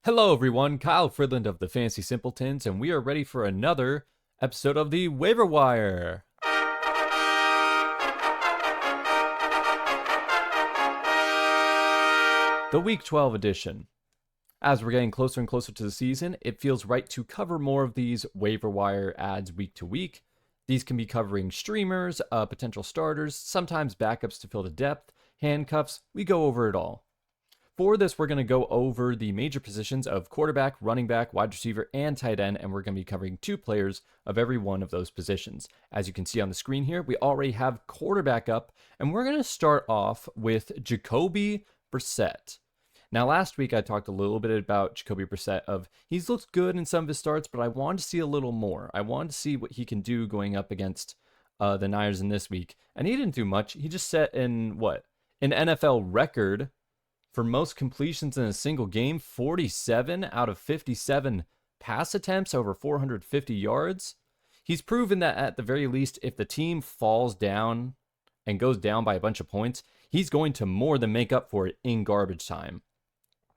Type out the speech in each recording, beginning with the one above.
Hello, everyone. Kyle Fridland of the Fantasy Simpletons, and we are ready for another episode of the Waiver Wire. The Week 12 edition. As we're getting closer and closer to the season, it feels right to cover more of these Waiver Wire ads week to week. These can be covering streamers, potential starters, sometimes backups to fill the depth, handcuffs. We go over it all. For this, we're going to go over the major positions of quarterback, running back, wide receiver, and tight end, and we're going to be covering 2 players of every one of those positions. As you can see on the screen here, we already have quarterback up, and we're going to start off with Jacoby Brissett. Now, last week I talked a little bit about Jacoby Brissett of he's looked good in some of his starts, but I wanted to see a little more. I wanted to see what he can do going up against the Niners in this week, and he didn't do much. He just set an NFL record for most completions in a single game, 47 out of 57 pass attempts over 450 yards. He's proven that at the very least, if the team falls down and goes down by a bunch of points, he's going to more than make up for it in garbage time.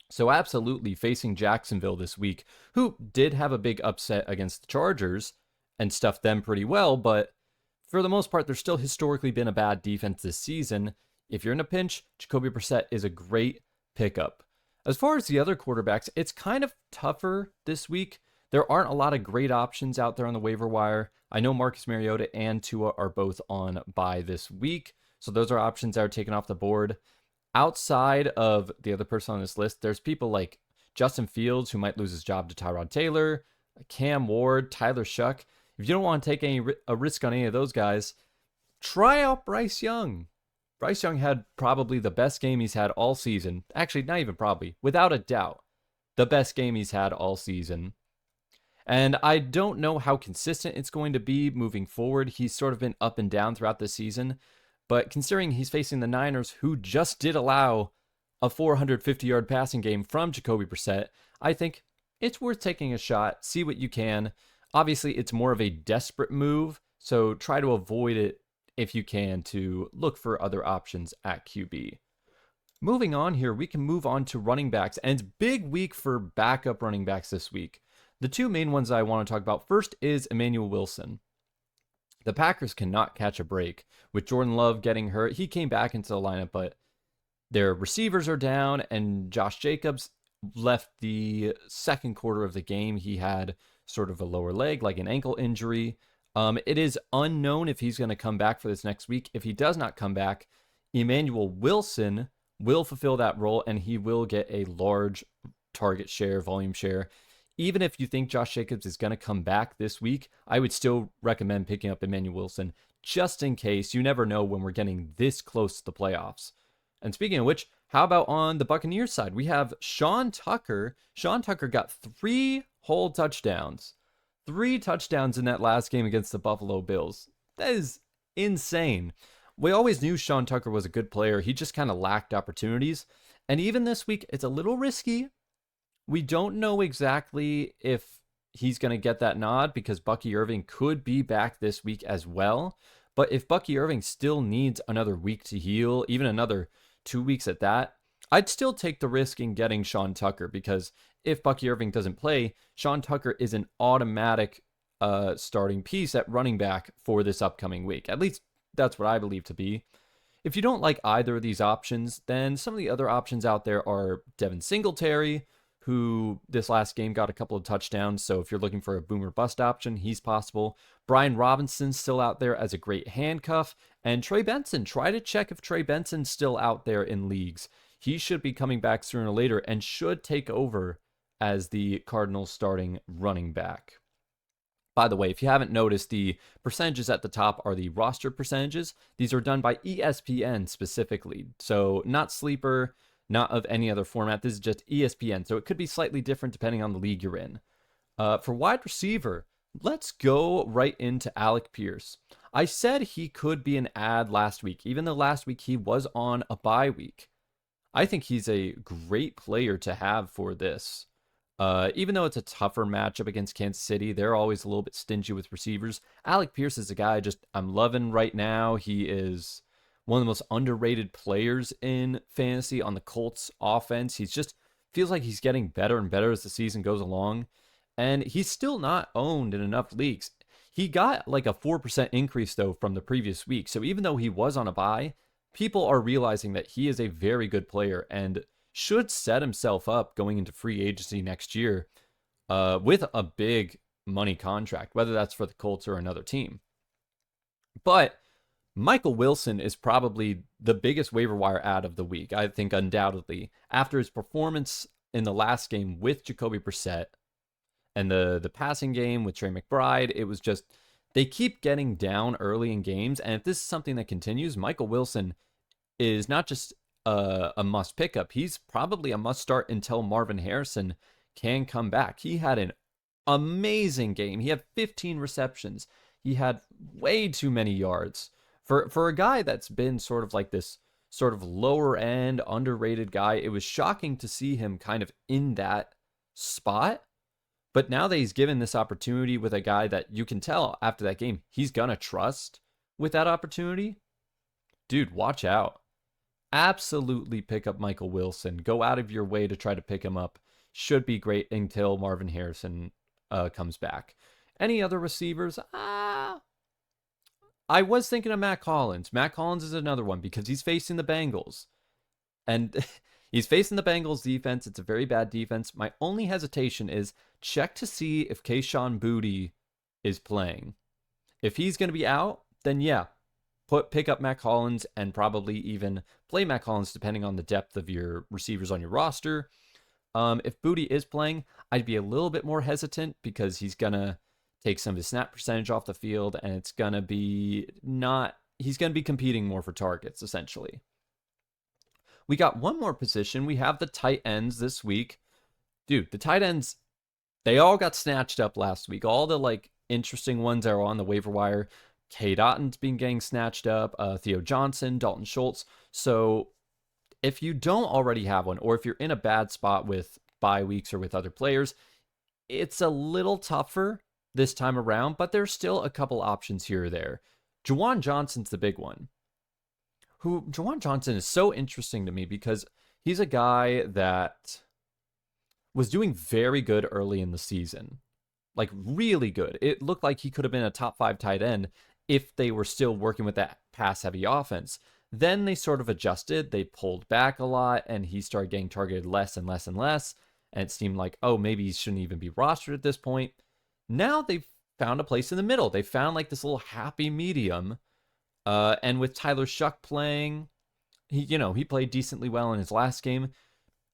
So absolutely facing Jacksonville this week, who did have a big upset against the Chargers and stuffed them pretty well, but for the most part, there's still historically been a bad defense this season. If you're in a pinch, Jacoby Brissett is a great pickup. As far as the other quarterbacks, it's kind of tougher this week. There aren't a lot of great options out there on the waiver wire. I know Marcus Mariota and Tua are both on bye this week, so those are options that are taken off the board. Outside of the other person on this list, there's people like Justin Fields, who might lose his job to Tyrod Taylor, Cam Ward, Tyler Shuck. If you don't want to take a risk on any of those guys, try out Bryce Young. Bryce Young had probably the best game he's had all season. Actually, not even probably. Without a doubt, the best game he's had all season. And I don't know how consistent it's going to be moving forward. He's sort of been up and down throughout the season. But considering he's facing the Niners, who just did allow a 450-yard passing game from Jacoby Brissett, I think it's worth taking a shot. See what you can. Obviously, it's more of a desperate move, so try to avoid it if you can, to look for other options at QB. Moving on here, we can move on to running backs, and it's big week for backup running backs this week. The 2 main ones I want to talk about first is Emmanuel Wilson. The Packers cannot catch a break. With Jordan Love getting hurt, he came back into the lineup, but their receivers are down, and Josh Jacobs left the second quarter of the game. He had sort of a lower leg, like an ankle injury. It is unknown if he's going to come back for this next week. If he does not come back, Emmanuel Wilson will fulfill that role, and he will get a large target share, volume share. Even if you think Josh Jacobs is going to come back this week, I would still recommend picking up Emmanuel Wilson just in case. You never know when we're getting this close to the playoffs. And speaking of which, how about on the Buccaneers side? We have Sean Tucker. Sean Tucker got 3 whole touchdowns. 3 touchdowns in that last game against the Buffalo Bills. That is insane. We always knew Sean Tucker was a good player. He just kind of lacked opportunities. And even this week, it's a little risky. We don't know exactly if he's going to get that nod because Bucky Irving could be back this week as well. But if Bucky Irving still needs another week to heal, even another 2 weeks at that, I'd still take the risk in getting Sean Tucker, because if Bucky Irving doesn't play, Sean Tucker is an automatic starting piece at running back for this upcoming week. At least that's what I believe to be. If you don't like either of these options, then some of the other options out there are Devin Singletary, who this last game got a couple of touchdowns. So if you're looking for a boomer bust option, he's possible. Brian Robinson's still out there as a great handcuff. And Trey Benson, try to check if Trey Benson's still out there in leagues. He should be coming back sooner or later and should take over as the Cardinals starting running back. By the way, if you haven't noticed, the percentages at the top are the roster percentages. These are done by ESPN specifically. So not Sleeper, not of any other format. This is just ESPN. So it could be slightly different depending on the league you're in. For wide receiver, let's go right into Alec Pierce. I said he could be an ad last week, even though last week he was on a bye week. I think he's a great player to have for this. Even though it's a tougher matchup against Kansas City, they're always a little bit stingy with receivers. Alec Pierce is a guy I'm loving right now. He is one of the most underrated players in fantasy on the Colts offense. He's just Feels like he's getting better and better as the season goes along. And he's still not owned in enough leagues. He got like a 4% increase, though, from the previous week. So even though he was on a bye, people are realizing that he is a very good player and should set himself up going into free agency next year with a big money contract, whether that's for the Colts or another team. But Michael Wilson is probably the biggest waiver wire ad of the week, I think, undoubtedly. After his performance in the last game with Jacoby Brissett and the passing game with Trey McBride, it was just, they keep getting down early in games. And if this is something that continues, Michael Wilson is not just a must pickup, he's probably a must start until Marvin Harrison can come back. He had an amazing game. He had 15 receptions. He had way too many yards. For a guy that's been sort of like this sort of lower end, underrated guy, it was shocking to see him kind of in that spot. But now that he's given this opportunity with a guy that you can tell after that game, he's going to trust with that opportunity. Dude, watch out. Absolutely pick up Michael Wilson. Go out of your way to try to pick him up. Should be great until Marvin Harrison comes back. Any other receivers? I was thinking of Matt Collins. Matt Collins is another one because he's facing the Bengals. And he's facing the Bengals defense. It's a very bad defense. My only hesitation is check to see if Kayshon Boutte is playing. If he's going to be out, then yeah, pick up Matt Collins and probably even play Matt Collins depending on the depth of your receivers on your roster. If Boutte is playing, I'd be a little bit more hesitant because he's going to take some of his snap percentage off the field, and it's going to be he's going to be competing more for targets, essentially. We got one more position. We have the tight ends this week. Dude, the tight ends, they all got snatched up last week. All the, like, interesting ones are on the waiver wire. Cade Otton's been getting snatched up, Theo Johnson, Dalton Schultz. So if you don't already have one, or if you're in a bad spot with bye weeks or with other players, it's a little tougher this time around, but there's still a couple options here or there. Juwan Johnson's the big one. Juwan Johnson is so interesting to me because he's a guy that was doing very good early in the season. Like, really good. It looked like he could have been a top 5 tight end if they were still working with that pass-heavy offense. Then they sort of adjusted. They pulled back a lot, and he started getting targeted less and less and less. And it seemed like, oh, maybe he shouldn't even be rostered at this point. Now they've found a place in the middle. They found like this little happy medium. And with Tyler Shuck playing, he played decently well in his last game.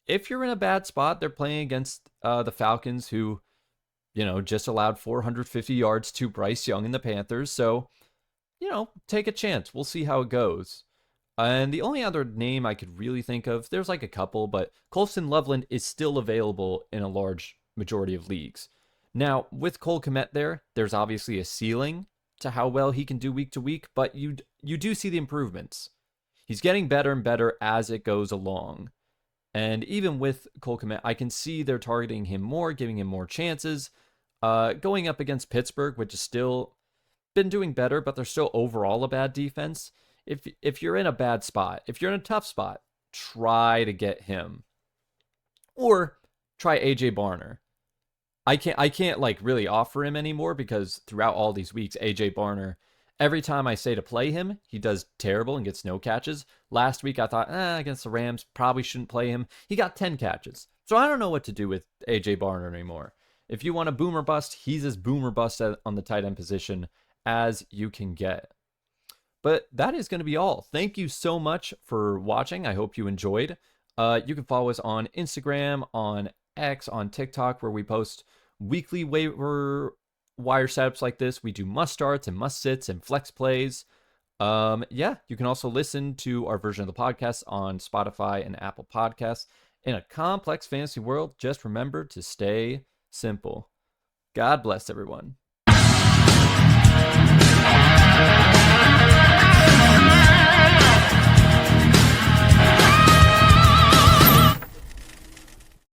If you're in a bad spot, they're playing against the Falcons, who, just allowed 450 yards to Bryce Young and the Panthers. So, take a chance. We'll see how it goes. And the only other name I could really think of, there's like a couple, but Colston Loveland is still available in a large majority of leagues. Now, with Cole Kmet there's obviously a ceiling to how well he can do week to week, but you do see the improvements. He's getting better and better as it goes along. And even with Cole Kmet, I can see they're targeting him more, giving him more chances. Going up against Pittsburgh, which is still been doing better, but they're still overall a bad defense. If you're in a bad spot, if you're in a tough spot, try to get him. Or try AJ Barner. I can't like really offer him anymore because throughout all these weeks, AJ Barner, every time I say to play him, he does terrible and gets no catches. Last week I thought, against the Rams, probably shouldn't play him. He got 10 catches. So I don't know what to do with AJ Barner anymore. If you want a boomer bust, he's as boomer bust on the tight end position as you can get. But that is going to be all. Thank you so much for watching. I hope you enjoyed. You can follow us on Instagram, on X, on TikTok, where we post weekly waiver wire setups like this. We do must starts and must sits and flex plays. You can also listen to our version of the podcast on Spotify and Apple Podcasts. In a complex fantasy world, just remember to stay simple. God bless everyone.